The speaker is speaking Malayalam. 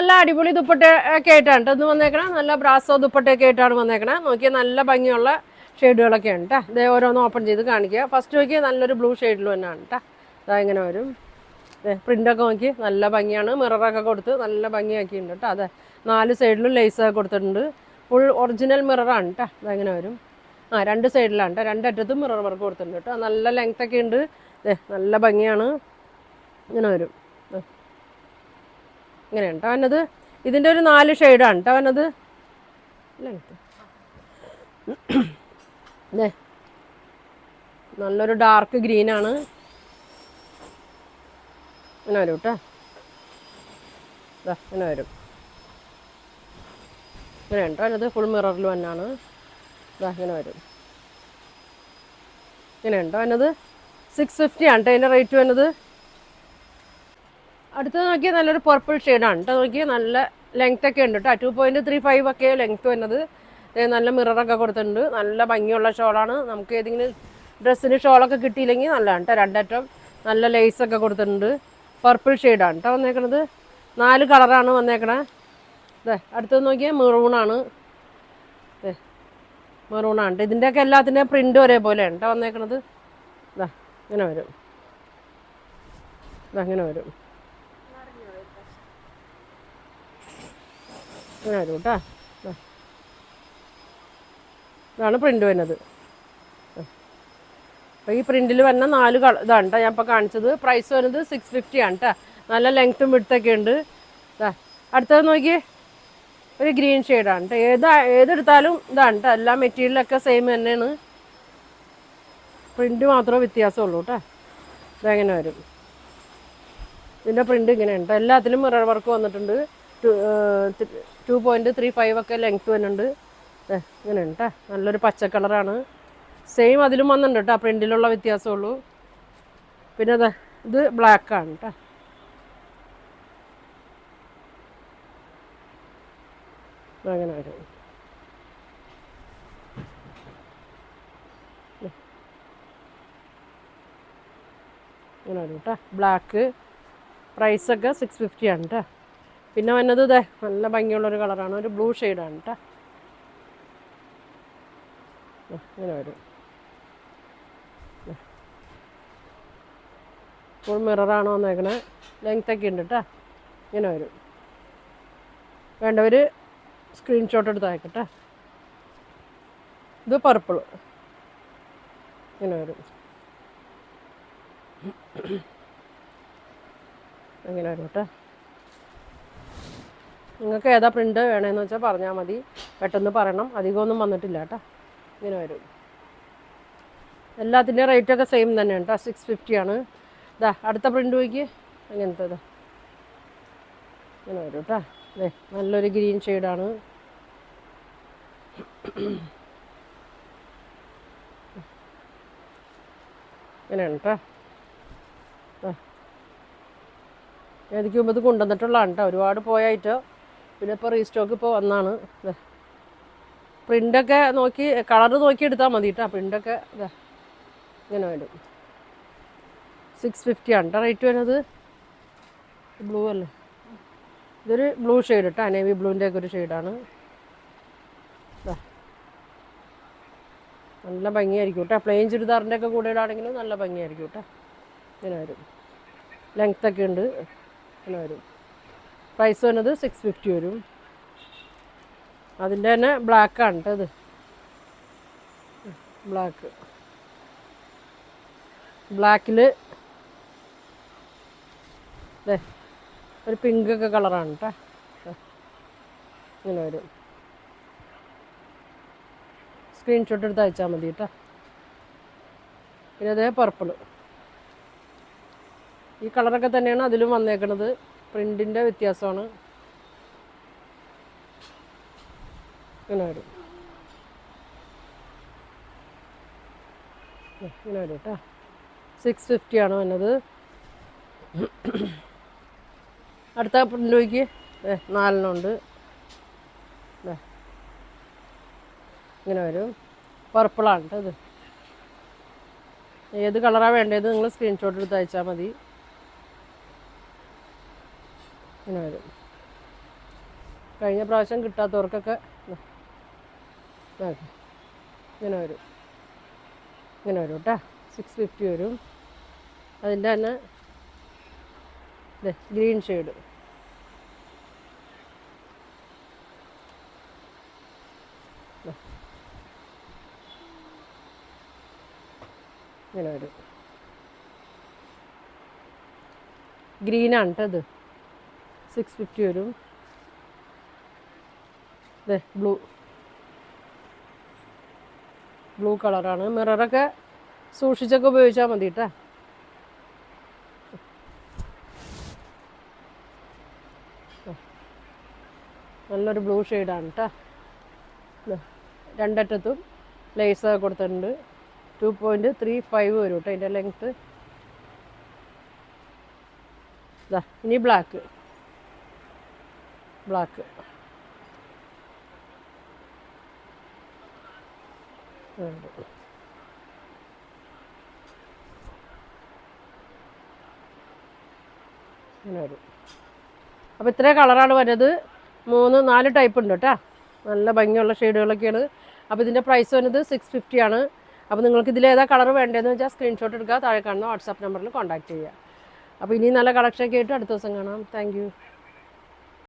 നല്ല അടിപൊളി ദുപ്പട്ടയൊക്കെ ആയിട്ടാണ് കേട്ടോ ഇന്ന് വന്നേക്കണേ. നല്ല ബ്രാസോ ദുപ്പട്ടയൊക്കെ ആയിട്ടാണ് വന്നേക്കണേ. നോക്കിയാൽ നല്ല ഭംഗിയുള്ള ഷെയ്ഡുകളൊക്കെ ഉണ്ട് കേട്ടോ. ഇതേ ഓരോന്ന് ഓപ്പൺ ചെയ്ത് കാണിക്കുക. ഫസ്റ്റ് നോക്കിയാൽ നല്ലൊരു ബ്ലൂ ഷെയ്ഡിൽ തന്നെയാണ് കേട്ടോ. അതാ ഇങ്ങനെ വരും. പ്രിൻ്റൊക്കെ നോക്കി നല്ല ഭംഗിയാണ്. മിററൊക്കെ കൊടുത്ത് നല്ല ഭംഗിയാക്കിയിട്ടുണ്ട് കേട്ടോ. അതെ 4 സൈഡിലും ലേസൊക്കെ കൊടുത്തിട്ടുണ്ട്. ഫുൾ ഒറിജിനൽ മിററാണ് കേട്ടോ. അതങ്ങനെ വരും. രണ്ട് സൈഡിലാണ് കേട്ടോ. രണ്ടറ്റത്തും മിറർ വർക്ക് കൊടുത്തിട്ടുണ്ട് കേട്ടോ. നല്ല ലെങ്ത്തൊക്കെ ഉണ്ട്. നല്ല ഭംഗിയാണ്. ഇങ്ങനെ വരും. ഇങ്ങനെയാണ് കേട്ടോ അവനത്. ഇതിൻ്റെ ഒരു 4 ഷെയ്ഡാണ് കേട്ടോ അവനത്. ലെങ്ത്ത് നല്ലൊരു ഡാർക്ക് ഗ്രീനാണ്. ഇങ്ങനെ വരും കേട്ടോ. ഇങ്ങനെ വരും. ഇങ്ങനെ കേട്ടോ അതിനത് ഫുൾ മിററിൽ തന്നെയാണ്. ഇങ്ങനെ വരും. ഇങ്ങനെ ഉണ്ടോ അതിനത് 650 ആണ് കേട്ടോ അതിൻ്റെ റേറ്റ് വരുന്നത്. അടുത്തത് നോക്കിയാൽ നല്ലൊരു പർപ്പിൾ ഷെയ്ഡാണ് കേട്ടോ. നോക്കിയാൽ നല്ല ലെങ്ത്തൊക്കെ ഉണ്ട് കേട്ടോ. 2.35 ഒക്കെ ലെങ്ത്ത് വരുന്നത്. നല്ല മിററൊക്കെ കൊടുത്തിട്ടുണ്ട്. നല്ല ഭംഗിയുള്ള ഷോളാണ്. നമുക്ക് ഏതെങ്കിലും ഡ്രസ്സിന് ഷോളൊക്കെ കിട്ടിയില്ലെങ്കിൽ നല്ലതാണ് കേട്ടോ. രണ്ടറ്റം നല്ല ലേസൊക്കെ കൊടുത്തിട്ടുണ്ട്. പർപ്പിൾ ഷെയ്ഡാണ് കേട്ടോ വന്നേക്കണത്. 4 കളറാണ് വന്നേക്കണേ. അടുത്തത് നോക്കിയാൽ മെറൂണാണ്. മെറൂണാണ് കേട്ടോ. ഇതിൻ്റെയൊക്കെ എല്ലാത്തിൻ്റെയും പ്രിൻ്റ് ഒരേപോലെയാണ് കേട്ടോ വന്നേക്കണത്. ഇങ്ങനെ വരും. ഇങ്ങനെ വരും. ഇങ്ങനെ വരും കേട്ടോ. ഇതാണ് പ്രിൻ്റ് വരുന്നത്. അപ്പോൾ ഈ പ്രിൻറ്റിൽ വരുന്ന 4 ഇതാണ് കേട്ടോ ഞാൻ ഇപ്പോൾ കാണിച്ചത്. പ്രൈസ് വരുന്നത് 650 ആണ് കേട്ടോ. നല്ല ലെങ്ത്തും വിഡ്ത്തൊക്കെ ഉണ്ട്. അടുത്തത് നോക്കിയേ ഒരു ഗ്രീൻ ഷെയ്ഡാണ് കേട്ടോ. ഏതെടുത്താലും ഇതാണ് കേട്ടോ. എല്ലാ മെറ്റീരിയലൊക്കെ സെയിം തന്നെയാണ്. പ്രിൻ്റ് മാത്രമേ വ്യത്യാസമുള്ളൂ കേട്ടോ. ഇതെങ്ങനെ വരും. ഇതിൻ്റെ പ്രിൻ്റ് ഇങ്ങനെയുണ്ട്. എല്ലാത്തിലും മിറർ വർക്ക് വന്നിട്ടുണ്ട്. 2.35 ഒക്കെ ലെങ്ത്ത് വരുന്നുണ്ട്. ഇങ്ങനെയുണ്ട് കേട്ടോ. നല്ലൊരു പച്ച കളറാണ്. സെയിം അതിലും വന്നിട്ടുണ്ട് കേട്ടോ. പ്രിൻറ്റിലുള്ള വ്യത്യാസമുള്ളൂ. പിന്നെ ഇത് ബ്ലാക്കാണ് കേട്ടോ. അങ്ങനെ വരും. ഇങ്ങനെ വരും കേട്ടോ. ബ്ലാക്ക്. പ്രൈസൊക്കെ 650 ആണ് കേട്ടോ. പിന്നെ വന്നത് നല്ല ഭംഗിയുള്ളൊരു കളറാണ്. ഒരു ബ്ലൂ ഷെയ്ഡാണ് കേട്ടോ. ഇങ്ങനെ വരും. ഫുൾ മിററാണ് വന്നേക്കണേ. ലെങ്ത്തൊക്കെ ഉണ്ട് കേട്ടോ. ഇങ്ങനെ വരും. വേണ്ടവർ സ്ക്രീൻഷോട്ട് എടുത്ത് അയക്കട്ടെ. ഇത് പർപ്പിൾ. ഇങ്ങനെ വരും. അങ്ങനെ വരും കേട്ടോ. നിങ്ങൾക്ക് ഏതാ പ്രിൻ്റ് വേണമെന്ന് വെച്ചാൽ പറഞ്ഞാൽ മതി. പെട്ടെന്ന് പറയണം. അധികമൊന്നും വന്നിട്ടില്ല കേട്ടോ. ഇങ്ങനെ വരും. എല്ലാത്തിൻ്റെയും റേറ്റൊക്കെ സെയിം തന്നെയാണ് കേട്ടോ. 650 ആണ്. അടുത്ത പ്രിൻ്റ് നോക്കി. അങ്ങനത്തെ ഇങ്ങനെ വരും കേട്ടോ. നല്ലൊരു ഗ്രീൻ ഷെയ്ഡാണ്. ഇങ്ങനെയാണ് കേട്ടോ. എനിക്ക് മുമ്പ് ഇത് കൊണ്ടുവന്നിട്ടുള്ളതാണ് കേട്ടോ. ഒരുപാട് പോയായിട്ടോ. പിന്നെ ഇപ്പോൾ റീസ്റ്റോക്ക് ഇപ്പോൾ വന്നാണ്. പ്രിൻ്റൊക്കെ നോക്കി കളർ നോക്കി എടുത്താൽ മതി കേട്ടോ. പ്രിൻ്റൊക്കെ ഇങ്ങനെ വരും. 650 ആണ് കേട്ടോ റേറ്റ് വരുന്നത്. ബ്ലൂ അല്ലേ. ഇതൊരു ബ്ലൂ ഷെയ്ഡ് കേട്ടോ. നേവി ബ്ലൂവിൻ്റെ ഒക്കെ ഒരു ഷെയ്ഡാണ്. നല്ല ഭംഗിയായിരിക്കും കേട്ടോ. പ്ലെയിൻ ചുരിദാറിൻ്റെ ഒക്കെ കൂടെ ഇടാണെങ്കിലും നല്ല ഭംഗിയായിരിക്കും കേട്ടോ. ഇങ്ങനെ വരും. ലെങ്ത്തൊക്കെ ഉണ്ട്. ഇങ്ങനെ വരും. പ്രൈസ് വരുന്നത് 650 വരും. അതിൻ്റെ തന്നെ ബ്ലാക്കാണ് കേട്ടോ. ഇത് ബ്ലാക്കിൽ ഒരു പിങ്ക് ഒക്കെ കളറാണ് കേട്ടോ. ഇങ്ങനെ വരും. സ്ക്രീൻഷോട്ട് എടുത്ത് അയച്ചാൽ മതി കേട്ടോ. പിന്നെ അതേ പർപ്പിൾ. ഈ കളറൊക്കെ തന്നെയാണ് അതിലും വന്നേക്കുന്നത്. പ്രിൻറ്റിൻ്റെ വ്യത്യാസമാണ്. ഇങ്ങനെ വരും. ഇങ്ങനെ വരും കേട്ടോ. 650 ആണ് വന്നത്. അടുത്ത പ്രിൻ്റ് നോക്കി. 4 ഉണ്ട്. ഇങ്ങനെ വരും. പർപ്പിളാണ് കേട്ടോ ഇത്. ഏത് കളറാണ് വേണ്ടത് നിങ്ങൾ സ്ക്രീൻഷോട്ട് എടുത്ത് അയച്ചാൽ മതി. ഇങ്ങനെ വരും. കഴിഞ്ഞ പ്രാവശ്യം കിട്ടാത്തവർക്കൊക്കെ ഇങ്ങനെ വരും, ഇങ്ങനെ വരും കേട്ടോ. 650 വരും. അതിൻ്റെ തന്നെ ഗ്രീൻ ഷെയ്ഡ്, ഇങ്ങനെ വരും. ഗ്രീനാണ് കേട്ടോ ഇത്. 650 വരും. ബ്ലൂ കളറാണ്. മിററൊക്കെ സൂക്ഷിച്ചൊക്കെ ഉപയോഗിച്ചാൽ മതി കേട്ടോ. നല്ലൊരു ബ്ലൂ ഷെയ്ഡാണ് കേട്ടോ. രണ്ടറ്റത്തും ലേസ് കൊടുത്തിട്ടുണ്ട്. 2.35 വരും കേട്ടോ അതിൻ്റെ ലെങ്ത്ത്. ഇനി ബ്ലാക്ക് ഇങ്ങനെ വരും. അപ്പോൾ ഇത്രയും കളറാണ് വരുന്നത്. 3-4 ടൈപ്പ് ഉണ്ട് കേട്ടോ. നല്ല ഭംഗിയുള്ള ഷെയ്ഡുകളൊക്കെയാണ്. അപ്പോൾ ഇതിൻ്റെ പ്രൈസ് വരുന്നത് 650 ആണ്. അപ്പോൾ നിങ്ങൾക്ക് ഇതിലേതാ കളർ വേണ്ടതെന്ന് വെച്ചാൽ സ്ക്രീൻഷോട്ട് എടുക്കുക, താഴെ കാണുന്ന വാട്സാപ്പ് നമ്പറിൽ കോൺടാക്റ്റ് ചെയ്യുക. അപ്പോൾ ഇനി നല്ല കളക്ഷനൊക്കെ ആയിട്ട് അടുത്ത ദിവസം കാണാം. Thank you.